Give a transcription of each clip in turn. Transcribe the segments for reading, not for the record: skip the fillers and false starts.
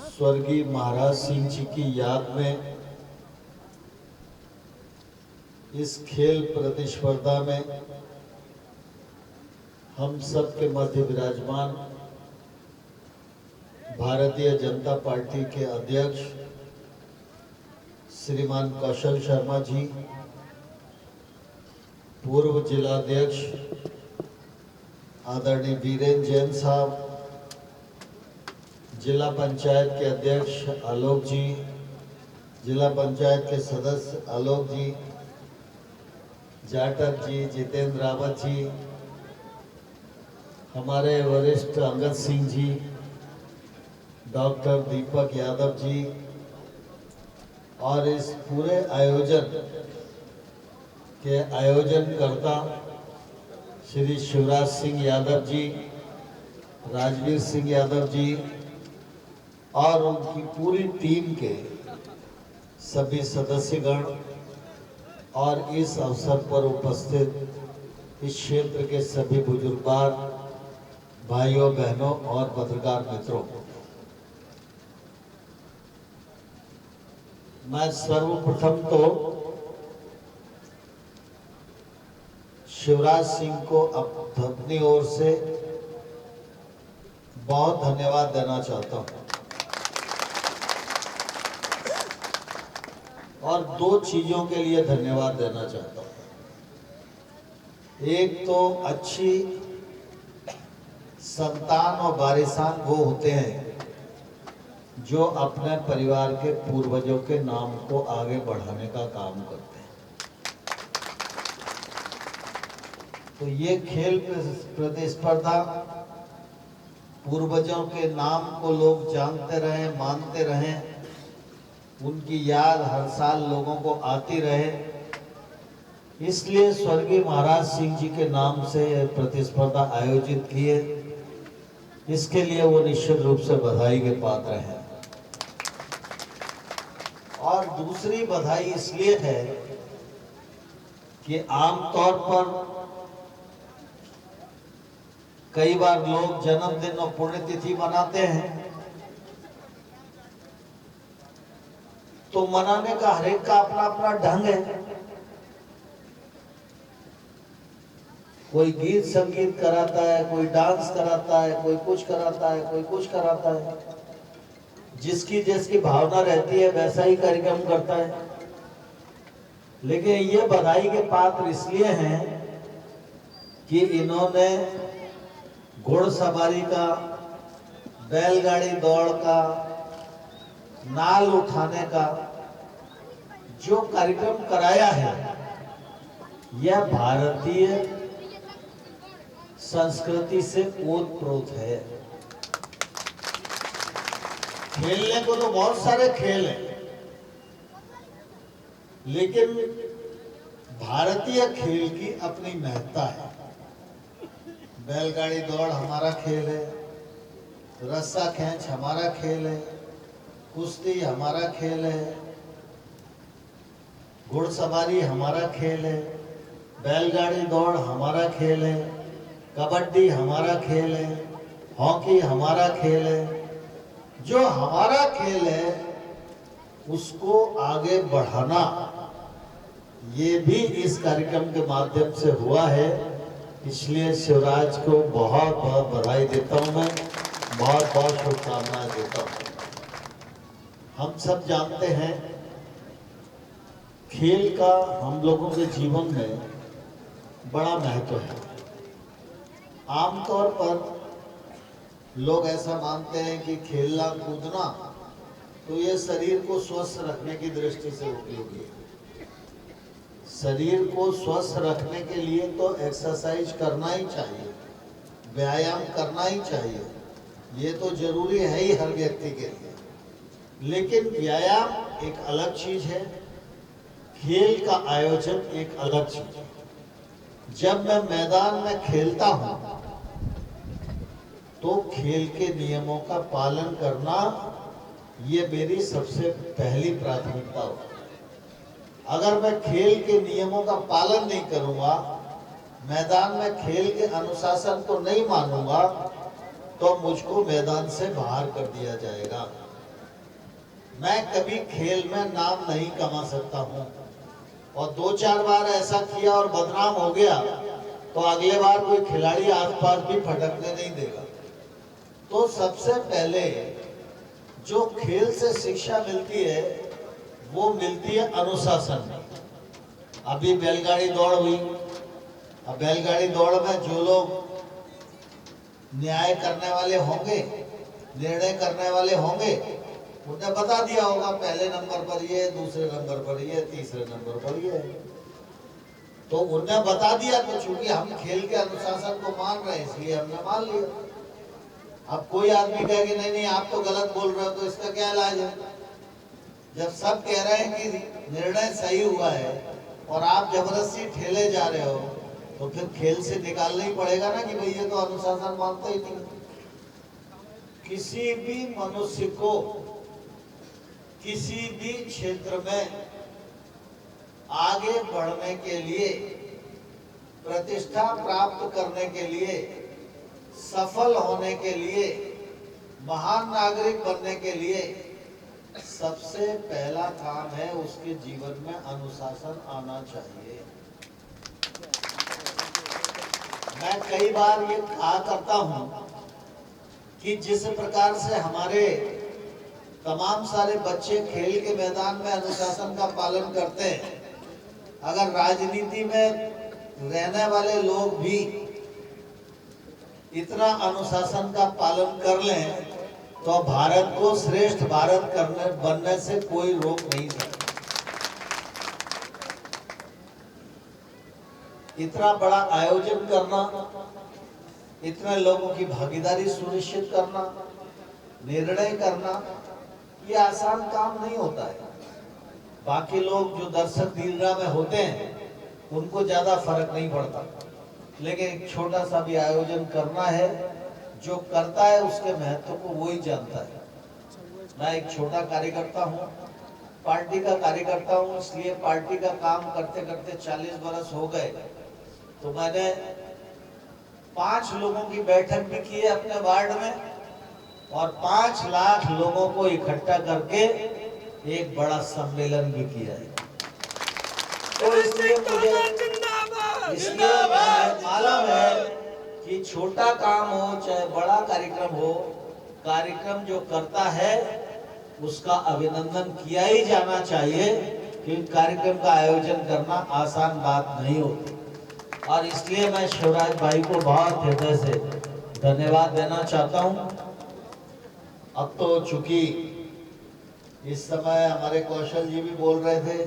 स्वर्गीय महाराज सिंह जी की याद में इस खेल प्रतिस्पर्धा में हम सब के मध्य विराजमान भारतीय जनता पार्टी के अध्यक्ष श्रीमान कौशल शर्मा जी, पूर्व जिलाध्यक्ष आदरणीय वीरेंद्र जैन साहब, जिला पंचायत के अध्यक्ष आलोक जी, जिला पंचायत के सदस्य आलोक जी, जाटक जी, जितेंद्र रावत जी, हमारे वरिष्ठ अंगद सिंह जी, डॉक्टर दीपक यादव जी और इस पूरे आयोजन के आयोजनकर्ता श्री शिवराज सिंह यादव जी, राजवीर सिंह यादव जी और उनकी पूरी टीम के सभी सदस्यगण और इस अवसर पर उपस्थित इस क्षेत्र के सभी बुजुर्गवार भाइयों बहनों और पत्रकार मित्रों, मैं सर्वप्रथम तो शिवराज सिंह को अपनी ओर से बहुत धन्यवाद देना चाहता हूं और दो चीजों के लिए धन्यवाद देना चाहता हूं। एक तो अच्छी संतान और वारिसान वो होते हैं जो अपने परिवार के पूर्वजों के नाम को आगे बढ़ाने का काम करते हैं। तो ये खेल प्रतिस्पर्धा पूर्वजों के नाम को लोग जानते रहे, मानते रहें, उनकी याद हर साल लोगों को आती रहे, इसलिए स्वर्गीय महाराज सिंह जी के नाम से यह प्रतिस्पर्धा आयोजित किए। इसके लिए वो निश्चित रूप से बधाई के पात्र हैं। और दूसरी बधाई इसलिए है कि आमतौर पर कई बार लोग जन्मदिन और पुण्यतिथि मनाते हैं, तो मनाने का हर एक का अपना अपना ढंग है। कोई गीत संगीत कराता है, कोई डांस कराता है, कोई कुछ कराता है, कोई कुछ कराता है। जिसकी जिसकी भावना रहती है वैसा ही कार्यक्रम करता है। लेकिन ये बधाई के पात्र इसलिए हैं कि इन्होंने घुड़सवारी का, बैलगाड़ी दौड़ का, नाल उठाने का जो कार्यक्रम कराया है, यह भारतीय संस्कृति से ओतप्रोत है। खेलने को तो बहुत सारे खेल हैं, लेकिन भारतीय खेल की अपनी महत्ता है। बैलगाड़ी दौड़ हमारा खेल है, रस्सा खींच हमारा खेल है, कुश्ती हमारा खेल है, घुड़सवारी हमारा खेल है, बैलगाड़ी दौड़ हमारा खेल है, कबड्डी हमारा खेल है, हॉकी हमारा खेल है। जो हमारा खेल है उसको आगे बढ़ाना, ये भी इस कार्यक्रम के माध्यम से हुआ है। इसलिए शिवराज को बहुत बहुत बधाई देता हूं, मैं बहुत बहुत शुभकामनाएं देता हूं। हम सब जानते हैं खेल का हम लोगों के जीवन में बड़ा महत्व है। आमतौर पर लोग ऐसा मानते हैं कि खेलना कूदना तो ये शरीर को स्वस्थ रखने की दृष्टि से उपयोगी है। शरीर को स्वस्थ रखने के लिए तो एक्सरसाइज करना ही चाहिए, व्यायाम करना ही चाहिए, ये तो जरूरी है ही हर व्यक्ति के लिए। लेकिन व्यायाम एक अलग चीज है, खेल का आयोजन एक अलग चीज है। जब मैं मैदान में खेलता हूं तो खेल के नियमों का पालन करना ये मेरी सबसे पहली प्राथमिकता होगी। अगर मैं खेल के नियमों का पालन नहीं करूंगा, मैदान में खेल के अनुशासन को नहीं मानूंगा, तो मुझको मैदान से बाहर कर दिया जाएगा। मैं कभी खेल में नाम नहीं कमा सकता हूं, और 2-4 बार ऐसा किया और बदनाम हो गया तो अगले बार कोई खिलाड़ी आसपास भी फटकने नहीं देगा। तो सबसे पहले जो खेल से शिक्षा मिलती है वो मिलती है अनुशासन। अभी बैलगाड़ी दौड़ हुई, अब बैलगाड़ी दौड़ में जो लोग न्याय करने वाले होंगे, निर्णय करने वाले होंगे, उन्हें बता दिया होगा पहले नंबर पर ये, दूसरे नंबर पर ये, तीसरे नंबर पर ये। तो उन्हें बता दिया, तो चूंकि हम खेल के अनुशासन को मान रहे हैं इसलिए हमने मान लिया। अब कोई आदमी कहे कि नहीं नहीं आप तो गलत बोल रहे हो, तो इसका क्या इलाज है? जब सब कह रहे हैं कि निर्णय सही हुआ है और आप जबरदस्ती ठेले जा रहे हो, तो फिर खेल से निकालना ही पड़ेगा ना कि भाई ये तो अनुशासन मानता ही नहीं। किसी भी मनुष्य को किसी भी क्षेत्र में आगे बढ़ने के लिए, प्रतिष्ठा प्राप्त करने के लिए, सफल होने के लिए, महान नागरिक बनने के लिए सबसे पहला काम है उसके जीवन में अनुशासन आना चाहिए। मैं कई बार ये कहा करता हूं कि जिस प्रकार से हमारे तमाम सारे बच्चे खेल के मैदान में अनुशासन का पालन करते हैं, अगर राजनीति में रहने वाले लोग भी इतना अनुशासन का पालन कर लें तो भारत को श्रेष्ठ भारत बनने से कोई रोक नहीं सकता। इतना बड़ा आयोजन करना, इतने लोगों की भागीदारी सुनिश्चित करना, निर्णय करना, ये आसान काम नहीं होता है। बाकी लोग जो दर्शक दीर्घा में होते हैं उनको ज्यादा फर्क नहीं पड़ता, लेकिन एक छोटा सा भी आयोजन करना है, जो करता है उसके महत्व को वो ही जानता है। मैं एक छोटा कार्यकर्ता हूँ, पार्टी का कार्यकर्ता हूँ, इसलिए पार्टी का काम करते करते 40 बरस हो गए। तो मैंने 5 लोगों की बैठक भी की है अपने वार्ड में, और 5 लाख लोगों को इकट्ठा करके एक बड़ा सम्मेलन भी किया है। तो इसलिए मुझे मालूम है कि छोटा काम हो चाहे बड़ा कार्यक्रम हो, कार्यक्रम जो करता है उसका अभिनंदन किया ही जाना चाहिए, क्योंकि कार्यक्रम का आयोजन करना आसान बात नहीं होती। और इसलिए मैं शिवराज भाई को बहुत हृदय से धन्यवाद देना चाहता हूं। अब तो चूंकि इस समय हमारे कौशल जी भी बोल रहे थे,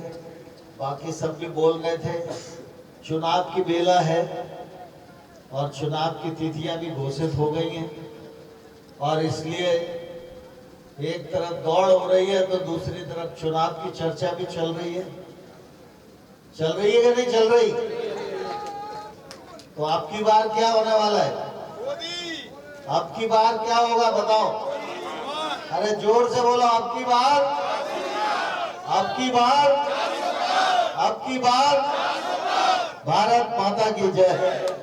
बाकी सब भी बोल रहे थे, चुनाव की बेला है और चुनाव की तिथियां भी घोषित हो गई हैं, और इसलिए एक तरफ दौड़ हो रही है तो दूसरी तरफ चुनाव की चर्चा भी चल रही है। चल रही है कि नहीं चल रही? तो आपकी बार क्या होने वाला है? आपकी बार क्या होगा बताओ? अरे जोर से बोलो, आपकी बार, आपकी बार, आपकी बार। भारत माता की जय।